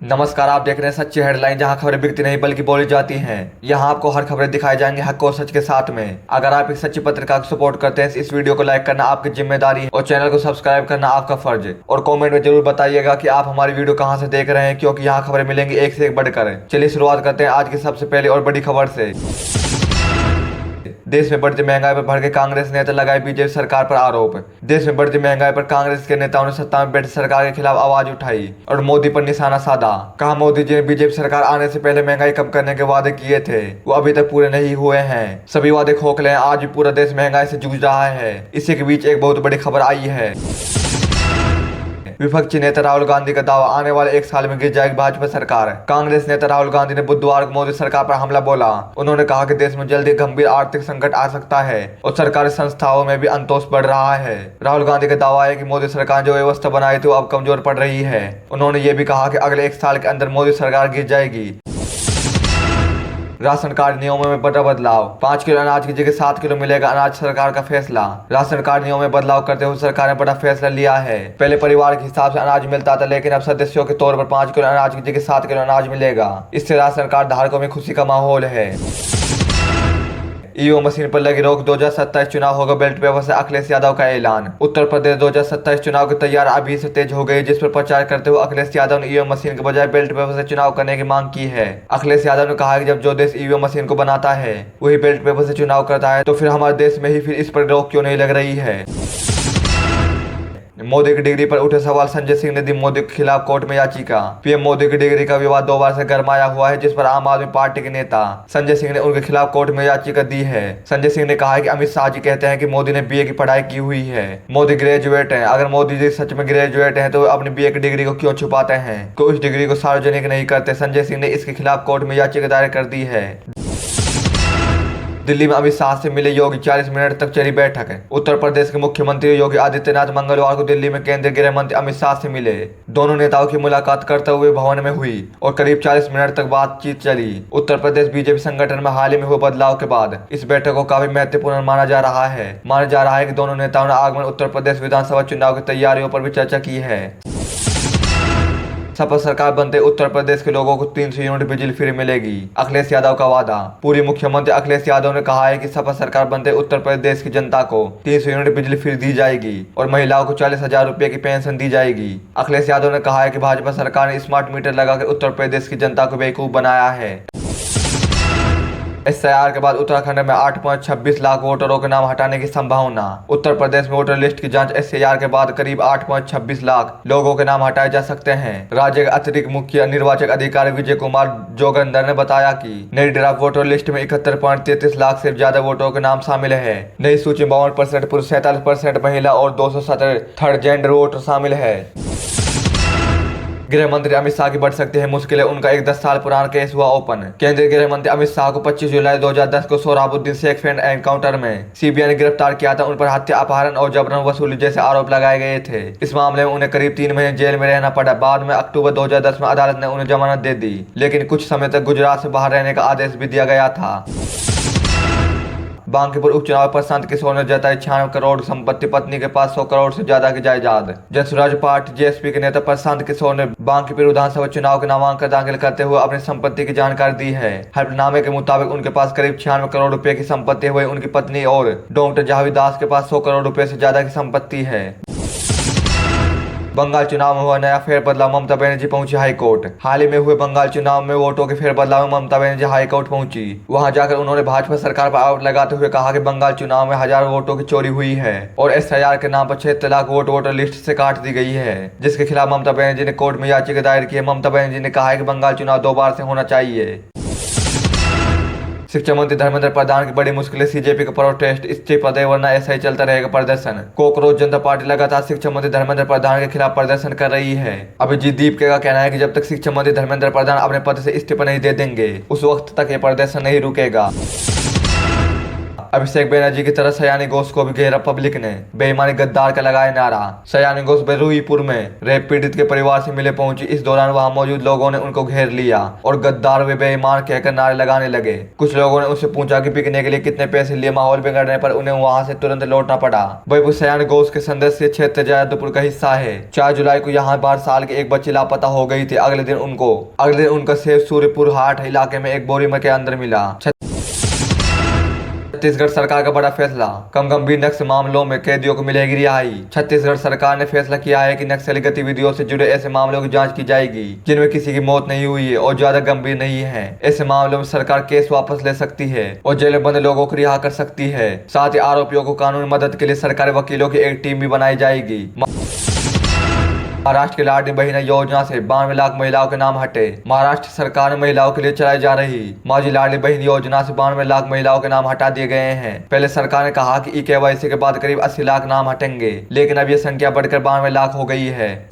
नमस्कार, आप देख रहे हैं सच्ची हेडलाइन, जहां खबरें बिकती नहीं बल्कि बोली जाती हैं। यहां आपको हर खबरें दिखाई जाएंगी हक और सच के साथ में। अगर आप एक सच्ची पत्रकार को सपोर्ट करते हैं, इस वीडियो को लाइक करना आपकी जिम्मेदारी है और चैनल को सब्सक्राइब करना आपका फर्ज है। और कमेंट में जरूर बताइएगा कि आप हमारी वीडियो कहां से देख रहे हैं, क्योंकि यहाँ खबरें मिलेंगी एक से एक बढ़कर। चलिए शुरुआत करते हैं आज की सबसे पहली और बड़ी खबर से। देश में बढ़ती महंगाई पर भड़के कांग्रेस नेता लगाए बीजेपी सरकार पर आरोप। देश में बढ़ती महंगाई पर कांग्रेस के नेताओं ने सत्ता में बैठी सरकार के खिलाफ आवाज उठाई और मोदी पर निशाना साधा। कहा, मोदी जी ने बीजेपी सरकार आने से पहले महंगाई कम करने के वादे किए थे, वो अभी तक पूरे नहीं हुए हैं। सभी वादे खोखले हैं। आज भी पूरा देश महंगाई से जूझ रहा है। इसी के बीच एक बहुत बड़ी खबर आई है। विपक्षी नेता राहुल गांधी का दावा, आने वाले एक साल में गिर जाएगी भाजपा सरकार। कांग्रेस नेता राहुल गांधी ने बुधवार को मोदी सरकार पर हमला बोला। उन्होंने कहा कि देश में जल्दी गंभीर आर्थिक संकट आ सकता है और सरकारी संस्थाओं में भी अंतोष बढ़ रहा है। राहुल गांधी का दावा है कि मोदी सरकार जो व्यवस्था बनाई थी वो अब कमजोर पड़ रही है। उन्होंने ये भी कहा कि अगले एक साल के अंदर मोदी सरकार गिर जाएगी। राशन कार्ड नियमों में बड़ा बदलाव, 5 किलो अनाज की जगह 7 किलो मिलेगा अनाज, सरकार का फैसला। राशन कार्ड नियमों में बदलाव करते हुए सरकार ने बड़ा फैसला लिया है। पहले परिवार के हिसाब से अनाज मिलता था, लेकिन अब सदस्यों के तौर पर 5 किलो अनाज की जगह 7 किलो अनाज मिलेगा। इससे राशन कार्ड धारकों में खुशी का माहौल है। ईवीएम मशीन पर लगी रोक, 2027 चुनाव होगा बेल्ट पेपर से अखिलेश यादव का ऐलान। उत्तर प्रदेश 2027 चुनाव की तैयारी अभी से तेज हो गई, जिस पर प्रचार करते हुए अखिलेश यादव ने ईवीएम मशीन के बजाय बेल्ट पेपर से चुनाव करने की मांग की है। अखिलेश यादव ने कहा कि जब जो देश ईवीएम मशीन को बनाता है वही बेल्ट पेपर से चुनाव करता है, तो फिर हमारे देश में ही फिर इस पर रोक क्यों नहीं लग रही है। मोदी की डिग्री पर उठे सवाल, संजय सिंह ने दी मोदी के खिलाफ कोर्ट में याचिका। पीएम मोदी की डिग्री का विवाद 2 बार से गरमाया हुआ है, जिस पर आम आदमी पार्टी के नेता संजय सिंह ने उनके खिलाफ कोर्ट में याचिका दी है। संजय सिंह ने कहा है कि अमित शाह जी कहते हैं कि मोदी ने बीए की पढ़ाई की हुई है, मोदी ग्रेजुएट हैं। अगर मोदी जी सच में ग्रेजुएट हैं तो अपनी बीए की डिग्री को क्यों छुपाते हैं, क्यों इस डिग्री को सार्वजनिक नहीं करते। संजय सिंह ने इसके खिलाफ कोर्ट में याचिका दायर कर दी है। दिल्ली में अमित शाह से मिले योगी, 40 मिनट तक चली बैठक। उत्तर प्रदेश के मुख्यमंत्री योगी आदित्यनाथ मंगलवार को दिल्ली में केंद्रीय गृह मंत्री अमित शाह से मिले। दोनों नेताओं की मुलाकात करते हुए भवन में हुई और करीब 40 मिनट तक बातचीत चली। उत्तर प्रदेश बीजेपी संगठन में हाल ही में हुए बदलाव के बाद इस बैठक को काफी महत्वपूर्ण माना जा रहा है कि दोनों नेताओं ने आगामी उत्तर प्रदेश विधानसभा चुनाव की तैयारियों पर भी चर्चा की है। सपा सरकार बनते उत्तर प्रदेश के लोगों को 300 यूनिट बिजली फ्री मिलेगी, अखिलेश यादव का वादा। पूर्व मुख्यमंत्री अखिलेश यादव ने कहा है कि सपा सरकार बनते उत्तर प्रदेश की जनता को 300 यूनिट बिजली फ्री दी जाएगी और महिलाओं को 40,000 रुपए की पेंशन दी जाएगी। अखिलेश यादव ने कहा है कि भाजपा सरकार ने स्मार्ट मीटर लगाकर उत्तर प्रदेश की जनता को बेवकूफ बनाया है। एसआईआर के बाद उत्तराखंड में 8.26 लाख वोटरों के नाम हटाने की संभावना। उत्तर प्रदेश में वोटर लिस्ट की जांच एसआईआर के बाद करीब 8.26 लाख लोगों के नाम हटाए जा सकते हैं। राज्य के अतिरिक्त मुख्य निर्वाचन अधिकारी विजय कुमार जोगंदर ने बताया कि नई ड्राफ्ट वोटर लिस्ट में 71.33 लाख से ज्यादा वोटरों के नाम शामिल है। नई सूची 52% पुरुष, 47% महिला और 217 थर्ड जेंडर वोटर शामिल है। गृह मंत्री अमित शाह की बढ़ सकती है मुश्किलें, उनका एक 10 साल पुराना केस हुआ ओपन। केंद्रीय गृह मंत्री अमित शाह को 25 जुलाई 2010 को सोहराबुद्दीन शेख फ्रेंड एनकाउंटर में सीबीआई ने गिरफ्तार किया था। उन पर हत्या, अपहरण और जबरन वसूली जैसे आरोप लगाए गए थे। इस मामले में उन्हें करीब 3 महीने जेल में रहना पड़ा। बाद में अक्टूबर 2010 में अदालत ने उन्हें जमानत दे दी, लेकिन कुछ समय तक गुजरात से बाहर रहने का आदेश भी दिया गया था। बांकीपुर उपचुनाव पर प्रशांत किशोर ने जताई 96 करोड़ संपत्ति, पत्नी के पास 100 करोड़ से ज्यादा की जायदाद। जनसुराज पार्टी जेएसपी के नेता प्रशांत किशोर ने बांकीपुर विधानसभा चुनाव के नामांकन दाखिल करते हुए अपनी संपत्ति की जानकारी दी है। हलफनामे के मुताबिक उनके पास करीब 96 करोड़ रुपए की संपत्ति हुई। उनकी पत्नी और डॉक्टर जावेद दास के पास 100 करोड़ रुपए से ज्यादा की संपत्ति है। बंगाल चुनाव में हुआ नया फेरबदलाव, ममता बनर्जी पहुंची हाईकोर्ट। हाल ही में हुए बंगाल चुनाव में वोटों के फेरबदलाव में ममता बनर्जी हाईकोर्ट पहुंची। वहां जाकर उन्होंने भाजपा सरकार पर आरोप लगाते हुए कहा कि बंगाल चुनाव में हजारों वोटों की चोरी हुई है और एसआईआर के नाम पर 76 लाख वोट वोटर लिस्ट से काट दी गई है, जिसके खिलाफ ममता बनर्जी ने कोर्ट में याचिका दायर की है। ममता बनर्जी ने कहा है कि बंगाल चुनाव 2 बार से होना चाहिए। शिक्षा मंत्री धर्मेंद्र प्रधान की बड़ी मुश्किल, सीजेपी का प्रोटेस्ट, इस्तीफा दे वरना ऐसा ही चलता रहेगा प्रदर्शन। कोकरोच जनता पार्टी लगातार शिक्षा मंत्री धर्मेंद्र प्रधान के खिलाफ प्रदर्शन कर रही है। अभिजीत दीपके का कहना है कि जब तक शिक्षा मंत्री धर्मेंद्र प्रधान अपने पद से इस्तीफा नहीं दे देंगे, उस वक्त तक ये प्रदर्शन नहीं रुकेगा। अभिषेक बनर्जी की तरह सयानी घोष को भी घेरा पब्लिक ने। बेईमानी गद्दार का लगाया नारा। सयानी घोष बरूईपुर में रेप पीड़ित के परिवार से मिले पहुंची। इस दौरान वहां मौजूद लोगों ने उनको घेर लिया और गद्दार व बेईमान कहकर नारे लगाने लगे। कुछ लोगों ने उससे पूछा कि बिकने के लिए कितने पैसे लिए। माहौल बिगड़ने पर उन्हें वहां से तुरंत लौटना पड़ा। वही सयानी घोष के संसदीय क्षेत्र जयादपुर का हिस्सा है। 4 जुलाई को यहाँ 12 साल की एक बच्ची लापता हो गई थी। अगले दिन उनका शव सूर्यपुर हाट इलाके में एक बोरी में के अंदर मिला। छत्तीसगढ़ सरकार का बड़ा फैसला। कम गंभीर नक्सल मामलों में कैदियों को मिलेगी रिहाई। छत्तीसगढ़ सरकार ने फैसला किया है कि नक्सली गतिविधियों से जुड़े ऐसे मामलों की जांच की जाएगी जिनमें किसी की मौत नहीं हुई है और ज्यादा गंभीर नहीं है। ऐसे मामलों में सरकार केस वापस ले सकती है और जेल में बंद लोगों को रिहा कर सकती है। साथ ही आरोपियों को कानूनी मदद के लिए सरकारी वकीलों की एक टीम भी बनाई जाएगी। महाराष्ट्र की लाडली बहना योजना से 92 लाख महिलाओं के नाम हटे। महाराष्ट्र सरकार ने महिलाओं के लिए चलाई जा रही माझी लाडली बहन योजना से 92 लाख महिलाओं के नाम हटा दिए गए हैं। पहले सरकार ने कहा कि ई-केवाईसी के बाद करीब 80 लाख नाम हटेंगे, लेकिन अब यह संख्या बढ़कर 92 लाख हो गई है।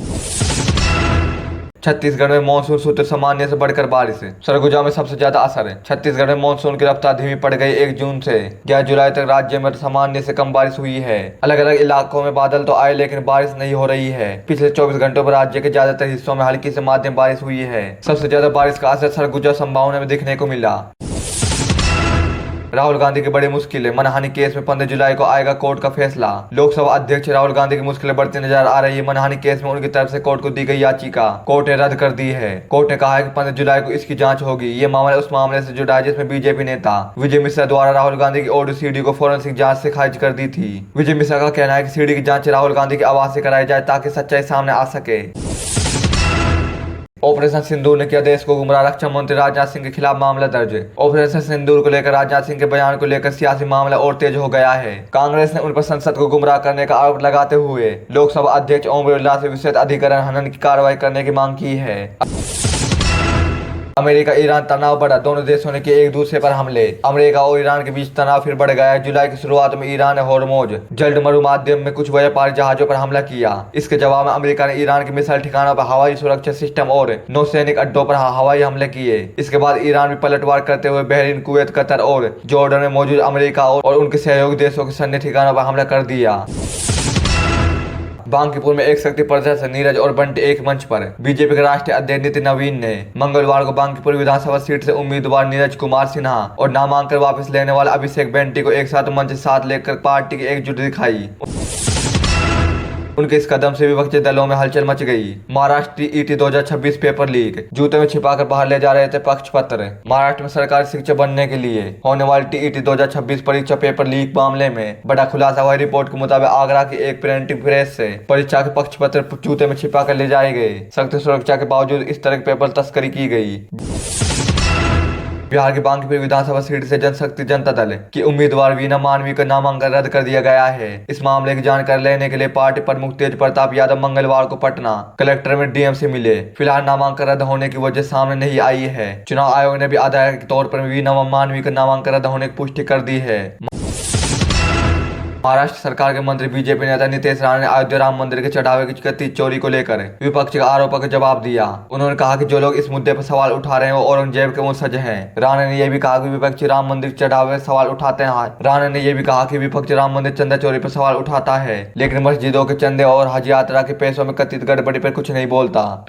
छत्तीसगढ़ में मानसून सूत्र सामान्य से बढ़कर बारिश। सरगुजा में सबसे ज्यादा असर। छत्तीसगढ़ में मानसून की रफ्तार धीमी पड़ गई। 1 जून से 11 जुलाई तक राज्य में सामान्य से कम बारिश हुई है। अलग अलग इलाकों में बादल तो आए लेकिन बारिश नहीं हो रही है। पिछले 24 घंटों में राज्य के ज्यादातर हिस्सों में हल्की से मध्यम बारिश हुई है। सबसे ज्यादा बारिश का असर सरगुजा संभावना में दिखने को मिला। राहुल गांधी की बड़ी मुश्किलें। मनहानि केस में 15 जुलाई को आएगा कोर्ट का फैसला। लोकसभा अध्यक्ष राहुल गांधी की मुश्किलें बढ़ती नजर आ रही है। मनहानि केस में उनकी तरफ से कोर्ट को दी गई याचिका कोर्ट ने रद्द कर दी है। कोर्ट ने कहा है कि 15 जुलाई को इसकी जांच होगी। ये मामला उस मामले से जुड़ा है जिसमें बीजेपी नेता विजय मिश्रा द्वारा राहुल गांधी की ऑडियो सीडी को फोरेंसिक जांच से खारिज कर दी थी। विजय मिश्रा का कहना है कि सीडी की जांच राहुल गांधी की आवाज से कराई जाए ताकि सच्चाई सामने आ सके। ऑपरेशन सिंदूर ने किया देश को गुमराह। रक्षा मंत्री राजनाथ सिंह के खिलाफ मामला दर्ज। ऑपरेशन सिंदूर को लेकर राजनाथ सिंह के बयान को लेकर सियासी मामला और तेज हो गया है। कांग्रेस ने उन पर संसद को गुमराह करने का आरोप लगाते हुए लोकसभा अध्यक्ष ओम बिरला से विशेष अधिकरण हनन की कार्रवाई करने की मांग की है। अमेरिका ईरान तनाव बढ़ा। दोनों देशों ने किए एक दूसरे पर हमले। अमेरिका और ईरान के बीच तनाव फिर बढ़ गया है। जुलाई की शुरुआत में ईरान ने होर्मुज जलमरू माध्यम में कुछ व्यापारी जहाजों पर हमला किया। इसके जवाब में अमेरिका ने ईरान के मिसाइल ठिकानों पर हवाई सुरक्षा सिस्टम और नौसैनिक अड्डों पर हवाई हमले किए। इसके बाद ईरान में पलटवार करते हुए बहरीन, कुवैत, कतर और जॉर्डन में मौजूद अमेरिका और उनके सहयोगी देशों के सैन्य ठिकानों पर हमला कर दिया। बांकीपुर में एक शक्ति प्रदर्शन। नीरज और बंटी एक मंच पर। बीजेपी के राष्ट्रीय अध्यक्ष नितिन नवीन ने मंगलवार को बांकीपुर विधानसभा सीट से उम्मीदवार नीरज कुमार सिन्हा और नामांकन वापस लेने वाले अभिषेक बंटी को एक साथ मंच साथ लेकर पार्टी की एकजुट दिखाई। उनके इस कदम से विपक्षी दलों में हलचल मच गई। Maharashtra ET 2026 paper leak. जूते में छिपाकर बाहर ले जा रहे थे पक्ष पत्र। महाराष्ट्र में सरकारी शिक्षक बनने के लिए होने वाली टीईटी 2026 परीक्षा पेपर लीक मामले में बड़ा खुलासा हुआ। रिपोर्ट के मुताबिक आगरा की एक प्रिंटिंग प्रेस से परीक्षा के पक्ष पत्र जूते में छिपा कर ले जाए गए। सख्त सुरक्षा के बावजूद इस तरह के पेपर तस्करी की गई। बिहार की बांकीपुर विधानसभा सीट से जनशक्ति जनता दल की उम्मीदवार वीना मानवी का नामांकन रद्द कर दिया गया है। इस मामले की जानकारी लेने के लिए पार्टी प्रमुख तेज प्रताप यादव मंगलवार को पटना कलेक्टर में डीएम से मिले। फिलहाल नामांकन रद्द होने की वजह सामने नहीं आई है। चुनाव आयोग ने भी आधार के तौर पर वीना मानवी का नामांकन रद्द होने की पुष्टि कर दी है। महाराष्ट्र सरकार के मंत्री बीजेपी नेता नितेश राणे ने अयोध्या राम मंदिर के चढ़ावे की कथित चोरी को लेकर विपक्ष के आरोपों का जवाब दिया। उन्होंने कहा कि जो लोग इस मुद्दे पर सवाल उठा रहे हैं वो औरंगजेब के वंशज हैं। राणे ने यह भी कहा कि विपक्षी राम मंदिर चढ़ावे सवाल उठाते हैं। राणे ने यह भी कहा कि विपक्ष राम मंदिर चंदा चोरी पर सवाल उठाता है लेकिन मस्जिदों के चंदे और हज यात्रा के पैसों में कथित गड़बड़ी पर कुछ नहीं बोलता।